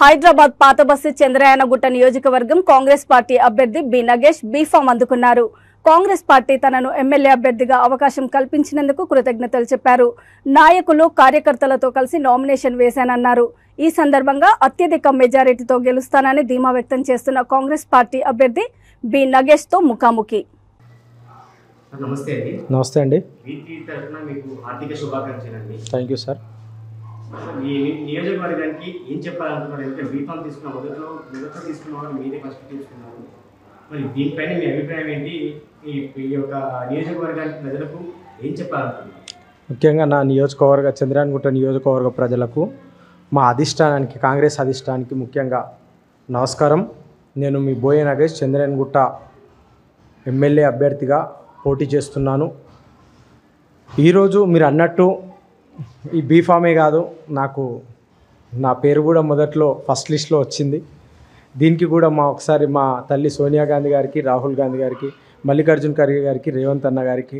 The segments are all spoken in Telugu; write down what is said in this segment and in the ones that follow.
హైదరాబాద్ పాతబస్సు చంద్రయానగుట్ట నియోజకవర్గం కాంగ్రెస్ పార్టీ అభ్యర్థి బి నగేష్ బీఫామ్ అందుకున్నారు. కాంగ్రెస్ పార్టీ తనను ఎమ్మెల్యే అభ్యర్థిగా అవకాశం కల్పించినందుకు కృతజ్ఞతలు చెప్పారు. నాయకులు కార్యకర్తలతో కలిసి నామినేషన్ వేశానన్నారు. ఈ సందర్భంగా అత్యధిక మెజారిటీతో గెలుస్తానని ధీమా వ్యక్తం చేస్తున్న కాంగ్రెస్ పార్టీ అభ్యర్థి బి నగేష్ తో ముఖాముఖి. నమస్తే అండి. హార్దిక శుభాకాంక్షలు. Thank you sir. ఈ నియోజకవర్గానికి ఏం చెప్పాలనుకున్నారు? ఎందుకంటే బీఫామ్ తీసుకున్న మొదట్లో తీసుకున్న వాళ్ళు మీరే ఫస్ట్ తీసుకున్నారు. మరి దీనిపైన మీ అభిప్రాయం ఏంటి? ఈ యొక్క నియోజకవర్గానికి ప్రజలకు ఏం చెప్పాలనుకున్నారు? ముఖ్యంగా నా నియోజకవర్గ చంద్రయానగుట్ట నియోజకవర్గ ప్రజలకు, మా అధిష్టానానికి, కాంగ్రెస్ అధిష్టానానికి ముఖ్యంగా నమస్కారం. నేను మీ బోయ నగేష్ చంద్రయానగుట్ట ఎమ్మెల్యే అభ్యర్థిగా పోటీ చేస్తున్నాను. ఈరోజు మీరు అన్నట్టు ఈ బీఫామే కాదు, నాకు నా పేరు కూడా మొదట్లో ఫస్ట్ లిస్ట్లో వచ్చింది. దీనికి కూడా ఒకసారి మా తల్లి సోనియా గాంధీ గారికి, రాహుల్ గాంధీ గారికి, మల్లికార్జున ఖర్గే గారికి, రేవంత్ అన్న గారికి,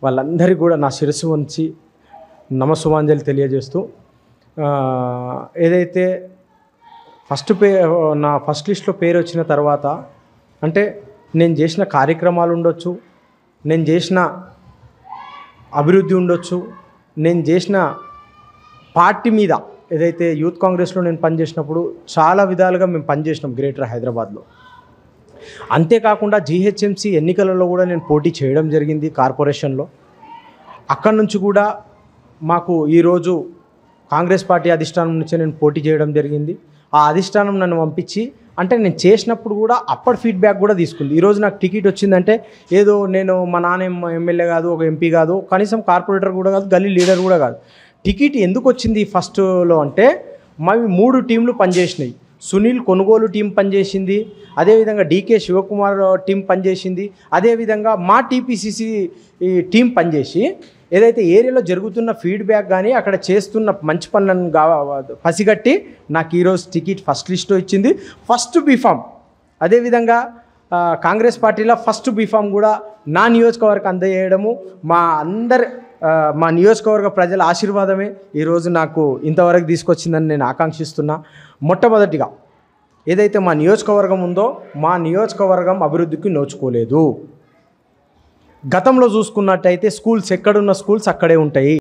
వాళ్ళందరికీ కూడా నా శిరస్సు వంచి నమస్సుమాంజలి తెలియజేస్తూ, ఏదైతే నా ఫస్ట్ లిస్ట్లో పేరు వచ్చిన తర్వాత అంటే నేను చేసిన కార్యక్రమాలు ఉండొచ్చు, నేను చేసిన అభివృద్ధి ఉండొచ్చు, నేను చేసిన పార్టీ మీద ఏదైతే యూత్ కాంగ్రెస్లో నేను పనిచేసినప్పుడు చాలా విధాలుగా మేము పనిచేసినాం గ్రేటర్ హైదరాబాద్లో. అంతేకాకుండా జీహెచ్ఎంసీ ఎన్నికలలో కూడా నేను పోటీ చేయడం జరిగింది కార్పొరేషన్లో. అక్కడి నుంచి కూడా మాకు ఈరోజు కాంగ్రెస్ పార్టీ అధిష్టానం నుంచి నేను పోటీ చేయడం జరిగింది. ఆ అధిష్టానం నన్ను పంపించి, అంటే నేను చేసినప్పుడు కూడా అప్పటి ఫీడ్బ్యాక్ కూడా తీసుకుంది. ఈరోజు నాకు టికెట్ వచ్చిందంటే ఏదో నేను మా నాన్న ఎమ్మెల్యే కాదు, ఒక ఎంపీ కాదు, కనీసం కార్పొరేటర్ కూడా కాదు, గల్లీ లీడర్ కూడా కాదు. టికెట్ ఎందుకు వచ్చింది ఫస్ట్లో అంటే, మావి 3 టీంలు పనిచేసినాయి. సునీల్ కొనుగోలు టీం పనిచేసింది, అదేవిధంగా డీకే శివకుమార్ టీం పనిచేసింది, అదేవిధంగా మా టీపీసీసీ టీం పనిచేసి ఏదైతే ఏరియాలో జరుగుతున్న ఫీడ్బ్యాక్ కానీ అక్కడ చేస్తున్న మంచి పనులను పసిగట్టి నాకు ఈరోజు టికెట్ ఫస్ట్ లిస్ట్లో ఇచ్చింది. ఫస్ట్ బీఫామ్ అదేవిధంగా కాంగ్రెస్ పార్టీలో ఫస్ట్ బీఫామ్ కూడా నా నియోజకవర్గం అందజేయడము మా నియోజకవర్గ ప్రజల ఆశీర్వాదమే ఈరోజు నాకు ఇంతవరకు తీసుకొచ్చిందని నేను ఆకాంక్షిస్తున్నా. మొట్టమొదటిగా ఏదైతే మా నియోజకవర్గం ఉందో, మా నియోజకవర్గం అభివృద్ధికి నోచుకోలేదు. గతంలో చూసుకున్నట్టయితే స్కూల్స్ ఎక్కడున్న స్కూల్స్ అక్కడే ఉంటాయి.